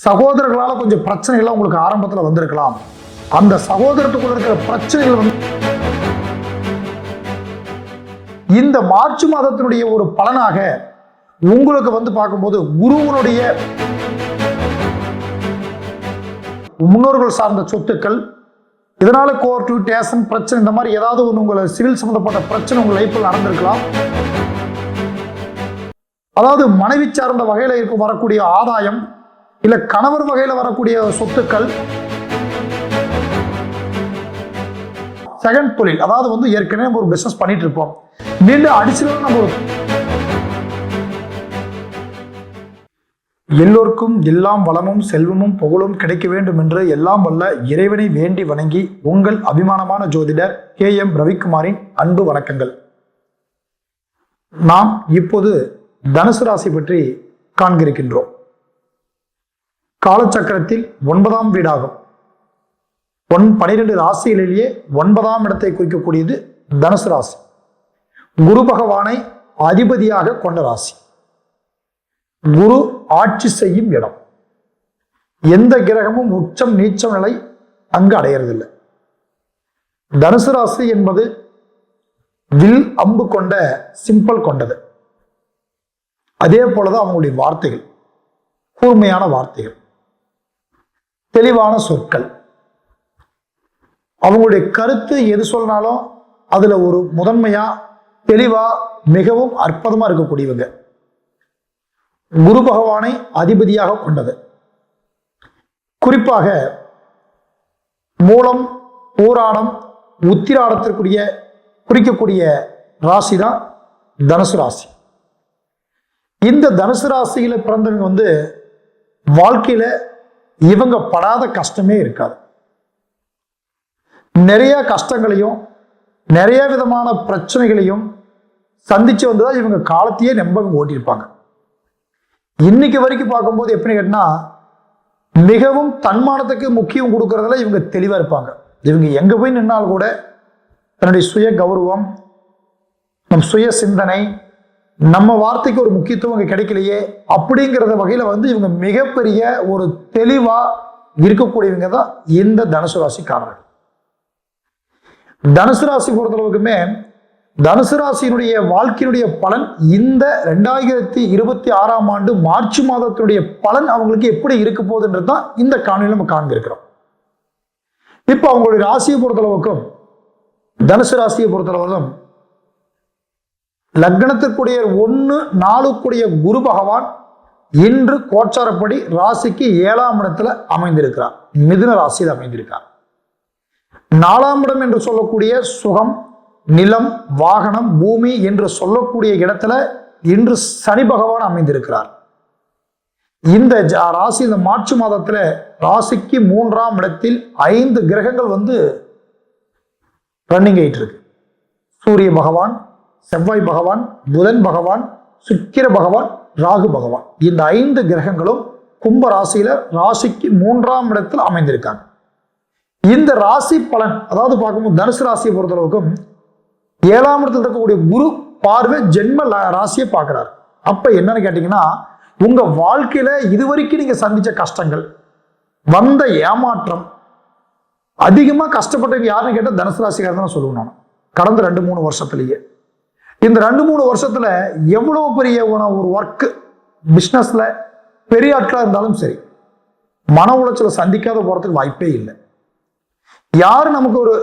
சகோதரர்களால் கொஞ்சம் பிரச்சனைகள் உங்களுக்கு ஆரம்பத்தில் வந்திருக்கலாம். அந்த சகோதரத்துக்குள்ள இருக்கிற பிரச்சனைகள் வந்து இந்த மார்ச் மாதத்தினுடைய ஒரு பலனாக உங்களுக்கு வந்து பார்க்கும்போது குருவனுடைய முன்னோர்கள் சார்ந்த சொத்துக்கள், இதனால கோர்ட்டு டேஷன் பிரச்சனை, இந்த மாதிரி ஏதாவது ஒன்று உங்களை சிவில் சம்பந்தப்பட்ட பிரச்சனை உங்கள் லைஃப்பில் நடந்திருக்கலாம். அதாவது மனைவி சார்ந்த வகையில் வரக்கூடிய ஆதாயம், இல்லை கணவர் வகையில் வரக்கூடிய சொத்துக்கள், செகண்ட் தொழில், அதாவது வந்து ஏற்கனவே நம்ம ஒரு பிசினஸ் பண்ணிட்டு இருப்போம், மீண்டும் அடிஷனலாக நம்ம எல்லோருக்கும் எல்லாம் வளமும் செல்வமும் புகழும் கிடைக்க வேண்டும் என்று எல்லாம் வல்ல இறைவனை வேண்டி வணங்கி உங்கள் அபிமானமான ஜோதிடர் KM ரவிக்குமாரின் அன்பு வணக்கங்கள். நாம் இப்போது தனுசு ராசி பற்றி காண்கிருக்கின்றோம். காலச்சக்கரத்தில் 9ஆம் வீடாகும். 12 ராசிகளிலேயே 9ஆம் இடத்தை குறிக்கக்கூடியது தனுசு ராசி. குரு பகவானை அதிபதியாக கொண்ட ராசி. குரு ஆட்சி செய்யும் இடம். எந்த கிரகமும் உச்சம் நீச்சம் நிலை அங்கு அடையறதில்லை. தனுசு ராசி என்பது வில் அம்பு கொண்ட சிம்பிள் கொண்டது. அதே போலதான் அவங்களுடைய வார்த்தைகள், கூர்மையான வார்த்தைகள், தெளிவான சொற்கள். அவங்களுடைய கருத்து எது சொன்னாலும் அதுல ஒரு முதன்மையா தெளிவா மிகவும் அற்புதமா இருக்கக்கூடியவங்க. குரு பகவானை அதிபதியாக கொண்டது. குறிப்பாக மூலம், பூராடம், உத்திராடத்திற்குரிய குறிக்கக்கூடிய ராசி தான் தனுசு ராசி. இந்த தனுசு ராசியில பிறந்தவங்க வந்து வாழ்க்கையில இவங்க படாத கஷ்டமே இருக்காது. நிறைய கஷ்டங்களையும் நிறைய விதமான பிரச்சனைகளையும் சந்திச்சு வந்துதான் இவங்க காலத்தையே நம்ப ஓட்டியிருப்பாங்க. இன்னைக்கு வரைக்கும் பார்க்கும்போது எப்படி கேட்டா, மிகவும் தன்மானத்துக்கு முக்கியம் கொடுக்கறதுல இவங்க தெளிவா இருப்பாங்க. இவங்க எங்க போய் நின்னால் கூட தன்னுடைய சுய கௌரவம், நம் சுய சிந்தனை, நம்ம வார்த்தைக்கு ஒரு முக்கியத்துவம் இங்க கிடைக்கலையே அப்படிங்கிறத வகையில வந்து இவங்க மிகப்பெரிய ஒரு தெளிவா இருக்கக்கூடியவங்க தான் இந்த தனுசு ராசிக்காரர்கள். தனுசு ராசி பொறுத்தளவுக்குமே தனுசு ராசியினுடைய வாழ்க்கையினுடைய பலன் இந்த 2026ஆம் ஆண்டு மார்ச் மாதத்துடைய பலன் அவங்களுக்கு எப்படி இருக்க போகுதுன்றது தான் இந்த காணொலியில் நம்ம காண்கிறோம். இப்போ அவங்களுடைய ராசியை பொறுத்தளவுக்கும் தனுசு ராசியை பொறுத்தளவுக்கும் லக்னத்திற்குரிய 1-4 குரு பகவான் இன்று கோச்சாரப்படி ராசிக்கு 7ஆம் இடத்துல அமைந்திருக்கிறார். மிதுன ராசியில் அமைந்திருக்கார். 4ஆம் இடம் என்று சொல்லக்கூடிய சுகம், நிலம், வாகனம், பூமி என்று சொல்லக்கூடிய இடத்துல இன்று சனி பகவான் அமைந்திருக்கிறார். இந்த ராசி இந்த மார்ச் மாதத்துல ராசிக்கு 3ஆம் இடத்தில் 5 கிரகங்கள் வந்து ரன்னிங் ஆயிட்டு இருக்கு. சூரிய பகவான், செவ்வாய் பகவான், புதன் பகவான், சுக்கிர பகவான், ராகு பகவான், இந்த 5 கிரகங்களும் கும்ப ராசியில ராசிக்கு 3ஆம் இடத்தில் அமைந்திருக்காங்க. இந்த ராசி பலன், அதாவது பார்க்கும்போது தனுசு ராசியை பொறுத்தளவுக்கும் 7ஆம் இடத்துல இருக்கக்கூடிய குரு பார்வை ஜென்ம ராசியை பார்க்கிறார். அப்ப என்னன்னு கேட்டீங்கன்னா, உங்க வாழ்க்கையில இதுவரைக்கும் நீங்க சந்திச்ச கஷ்டங்கள், வந்த ஏமாற்றம், அதிகமா கஷ்டப்பட்டவங்க யாருன்னு கேட்டால் தனுசு ராசிக்காரர் தான் சொல்லுவேன் நான். கடந்த 2-3 வருஷத்துலயே இந்த 2-3 வருஷத்துல எவ்வளவு பெரிய ஒரு ஒர்க் பிசினஸ்ல பெரிய ஆட்களா இருந்தாலும் சரி, மன உளைச்சலை சந்திக்காத போறதுக்கு வாய்ப்பே இல்லை. யாரு நமக்கு ஒரு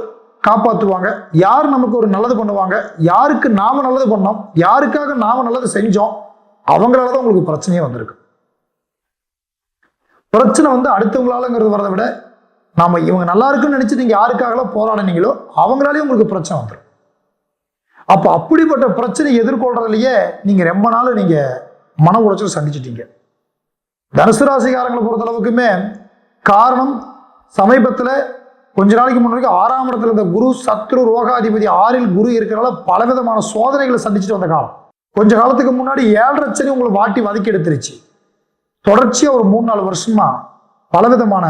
காப்பாற்றுவாங்க, யார் நமக்கு ஒரு நல்லது பண்ணுவாங்க, யாருக்கு நாம நல்லது பண்ணோம், யாருக்காக நாம நல்லது செஞ்சோம், அவங்களாலதான் உங்களுக்கு பிரச்சனையே வந்திருக்கு. பிரச்சனை வந்து அடுத்தவங்களாலங்கிறது வரதை விட நாம இவங்க நல்லா இருக்குன்னு நினைச்சு நீங்க யாருக்காக போராடினீங்களோ அவங்களாலேயும் உங்களுக்கு பிரச்சனை வந்துடும். அப்ப அப்படிப்பட்ட பிரச்சனை எதிர்கொள்றதுலயே நீங்க ரொம்ப நாள் நீங்க மன உளைச்சல் சந்திச்சிட்டீங்க. தனுசு ராசிக்காரங்களை பொறுத்த அளவுக்குமே காரணம், சமீபத்துல கொஞ்ச நாளைக்கு முன்னாடி 6ஆம் இடத்துல இருந்த குரு சத்ரு ரோகாதிபதி 6இல் குரு இருக்கிறனால பலவிதமான சோதனைகளை சந்திச்சுட்டு வந்த காலம். கொஞ்ச காலத்துக்கு முன்னாடி 7.5 சனி உங்களை வாட்டி வதக்கி எடுத்துருச்சு. தொடர்ச்சியா ஒரு 3-4 வருஷமா பலவிதமான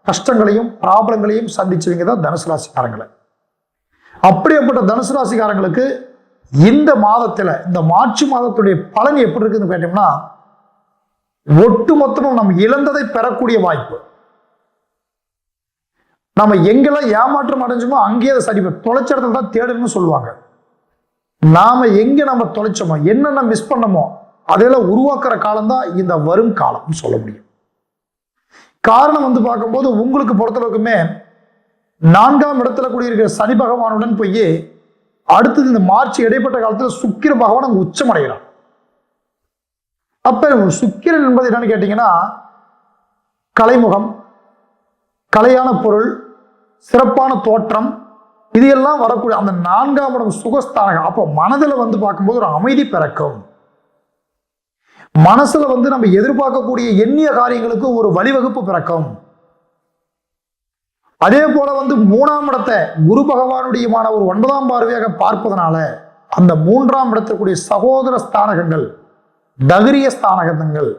கஷ்டங்களையும் ப்ராப்ளங்களையும் சந்திச்சவங்க தான் தனுசு ராசிக்காரங்களை. அப்படிப்பட்ட தனுசு ராசிக்காரங்களுக்கு இந்த மாதத்துல, இந்த மார்ச் மாதத்துடைய பலன் எப்படி இருக்குன்னு கேட்டோம்னா, ஒட்டு மொத்தமும் நம்ம இழந்ததை பெறக்கூடிய வாய்ப்பு. நம்ம எங்கெல்லாம் ஏமாற்றம் அடைஞ்சோமோ அங்கேயே அதை சரி தொலைச்ச இடத்துல தான் தேடணும்னு சொல்லுவாங்க. நாம எங்க நம்ம தொலைச்சோமோ, என்னென்ன மிஸ் பண்ணமோ அதையெல்லாம் உருவாக்குற காலம் தான் இந்த வரும் காலம்னு சொல்ல முடியும். காரணம் பார்க்கும்போது உங்களுக்கு பொறுத்தளவுக்குமே 4ஆம் இடத்துல கூடியிருக்கிற சனி பகவானுடன் போய் அடுத்தது இந்த மார்ச் இடைப்பட்ட காலத்தில் சுக்கிர பகவான் அங்க உச்சம் அடைகிறான். அப்ப சுக்கிரன் என்பது என்னன்னு கேட்டீங்கன்னா, கலைமுகம், கலையான பொருள், சிறப்பான தோற்றம், இது எல்லாம் வரக்கூடிய அந்த 4ஆம் இடம் சுகஸ்தானம். அப்போ மனதில் பார்க்கும்போது ஒரு அமைதி பிறக்கும். மனசுல நம்ம எதிர்பார்க்கக்கூடிய எண்ணிய காரியங்களுக்கு ஒரு வழிவகுப்பு பிறக்கும். அதே போல 3ஆம் இடத்தை குரு பகவானுடையமான ஒரு 9ஆம் பார்வையாக பார்ப்பதனால அந்த 3ஆம் இடத்திற்குரிய சகோதர ஸ்தானகங்கள், தகிரிய ஸ்தானகங்கள்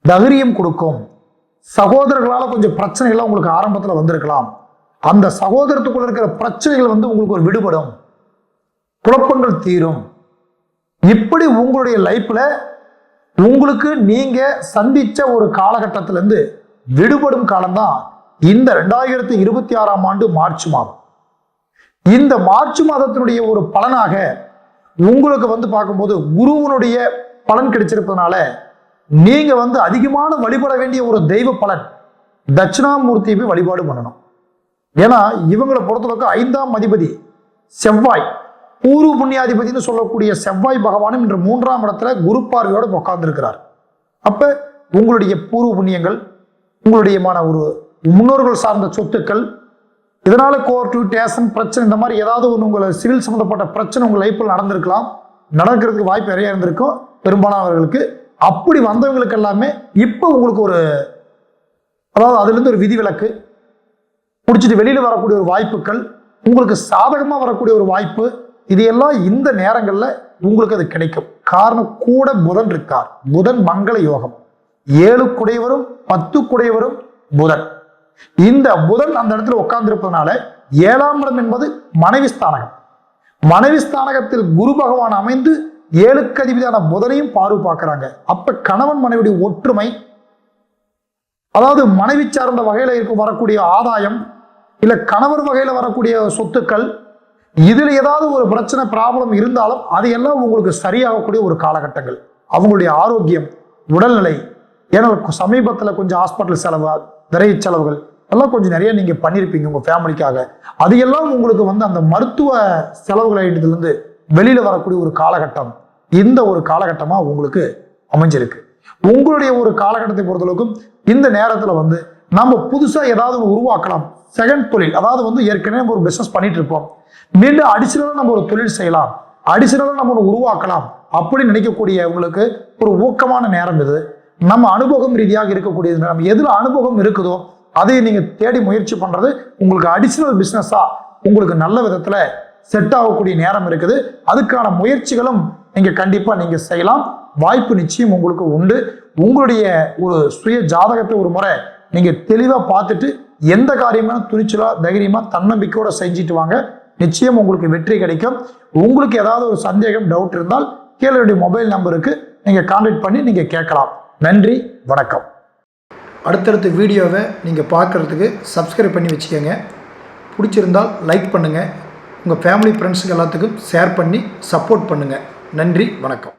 தகிரியம் கொடுக்கும். சகோதரர்களால கொஞ்சம் பிரச்சனைகள் உங்களுக்கு ஆரம்பத்தில் வந்திருக்கலாம். அந்த சகோதரத்துக்குள்ள இருக்கிற பிரச்சனைகள் உங்களுக்கு ஒரு விடுபடும், குழப்பங்கள் தீரும். இப்படி உங்களுடைய லைஃப்ல உங்களுக்கு நீங்க சந்திச்ச ஒரு காலகட்டத்திலிருந்து விடுபடும் காலம்தான் இந்த 2026ஆம் ஆண்டு மார்ச் மாதம். இந்த மார்ச் மாதத்தினுடைய ஒரு பலனாக உங்களுக்கு பார்க்கும்போது குருவனுடைய பலன் கிடைச்சிருப்பதனால நீங்க அதிகமான வழிபட வேண்டிய ஒரு தெய்வ பலன் தட்சிணாமூர்த்தியை வழிபாடு பண்ணணும். ஏன்னா இவங்களை பொறுத்தளவுக்கு 5ஆம் அதிபதி செவ்வாய், பூர்வ புண்ணியாதிபதினு சொல்லக்கூடிய செவ்வாய் பகவானும் இன்று 3ஆம் இடத்துல குரு பார்வையோட உட்கார்ந்து இருக்கிறார். அப்ப உங்களுடைய பூர்வ புண்ணியங்கள், உங்களுடைய ஒரு முன்னோர்கள் சார்ந்த சொத்துக்கள், இதனால கோர்ட்டு டேஷன் பிரச்சனை, இந்த மாதிரி ஏதாவது ஒன்று உங்களை சிவில் சம்பந்தப்பட்ட பிரச்சனை உங்க லைஃப்ல நடந்திருக்கலாம், நடக்கிறதுக்கு வாய்ப்பு நிறைய இருந்திருக்கும் பெரும்பாலானவர்களுக்கு. அப்படி வந்தவங்களுக்கு எல்லாமே இப்ப உங்களுக்கு ஒரு அதுல இருந்து ஒரு விதிவிலக்கு பிடிச்சிட்டு வெளியில வரக்கூடிய ஒரு வாய்ப்புகள், உங்களுக்கு சாதகமா வரக்கூடிய ஒரு வாய்ப்பு, இது எல்லாம் இந்த நேரங்கள்ல உங்களுக்கு அது கிடைக்கும். காரணம் கூட புதன் இருக்கார். புதன் மங்கள யோகம், 7 குடையவரும் 10 குடையவரும் புதன். இந்த புதன் அந்த இடத்துல உட்கார்ந்து இருப்பதனால 7ஆம் இடம் என்பது மனைவி ஸ்தானகம். மனைவி ஸ்தானகத்தில் குரு பகவான் அமைந்து 7க்கு அதிபதியான புதனையும் பார்வை பார்க்கிறாங்க. அப்ப கணவன் மனைவியுடைய ஒற்றுமை, அதாவது மனைவி சார்ந்த வகையில வரக்கூடிய ஆதாயம், இல்ல கணவர் வகையில வரக்கூடிய சொத்துக்கள், இதுல ஏதாவது ஒரு பிரச்சனை ப்ராப்ளம் இருந்தாலும் அதையெல்லாம் உங்களுக்கு சரியாகக்கூடிய ஒரு காலகட்டங்கள். அவங்களுடைய ஆரோக்கியம், உடல்நிலை, ஏன்னா சமீபத்தில் கொஞ்சம் ஹாஸ்பிட்டல் செலவு, விரைவு செலவுகள் எல்லாம் கொஞ்சம் நிறைய நீங்க பண்ணியிருப்பீங்க உங்க ஃபேமிலிக்காக. அதையெல்லாம் உங்களுக்கு அந்த மருத்துவ செலவுகளிலிருந்து வெளியில வரக்கூடிய ஒரு காலகட்டம் இந்த ஒரு காலகட்டமா உங்களுக்கு அமைஞ்சிருக்கு. உங்களுடைய ஒரு காலகட்டத்தை பொறுத்தளவுக்கும் இந்த நேரத்துல நம்ம புதுசா ஏதாவது உருவாக்கலாம். செகண்ட் தொழில், அதாவது ஏற்கனவே ஒரு பிசினஸ் பண்ணிட்டு இருப்போம், மீண்டும் அடிஷனலா நம்ம ஒரு தொழில் செய்யலாம், அடிஷனலா நம்ம ஒரு உருவாக்கலாம் அப்படின்னு நினைக்கக்கூடிய உங்களுக்கு ஒரு ஊக்கமான நேரம் இது. நம்ம அனுபவம் ரீதியாக இருக்கக்கூடியது, நம்ம எதுல அனுபவம் இருக்குதோ அதை நீங்க தேடி முயற்சி பண்றது உங்களுக்கு அடிஷனல் பிசினஸா உங்களுக்கு நல்ல விதத்துல செட் ஆகக்கூடிய நேரம் இருக்குது. அதுக்கான முயற்சிகளும் நீங்க கண்டிப்பா நீங்க செய்யலாம். வாய்ப்பு நிச்சயம் உங்களுக்கு உண்டு. உங்களுடைய ஒரு சுய ஜாதகத்தை ஒரு முறை நீங்க தெளிவா பார்த்துட்டு எந்த காரியமான துணிச்சலா தைரியமா தன்னம்பிக்கையோட செஞ்சுட்டு வாங்க. நிச்சயம் உங்களுக்கு வெற்றி கிடைக்கும். உங்களுக்கு ஏதாவது ஒரு சந்தேகம், டவுட் இருந்தால் கீழே மொபைல் நம்பருக்கு நீங்க கான்டாக்ட் பண்ணி நீங்க கேட்கலாம். நன்றி, வணக்கம். அடுத்தடுத்த வீடியோவை நீங்கள் பார்க்குறதுக்கு சப்ஸ்கிரைப் பண்ணி வச்சுக்கோங்க. பிடிச்சிருந்தால் லைக் பண்ணுங்கள். உங்கள் ஃபேமிலி ஃப்ரெண்ட்ஸுக்கு எல்லாத்துக்கும் ஷேர் பண்ணி சப்போர்ட் பண்ணுங்கள். நன்றி, வணக்கம்.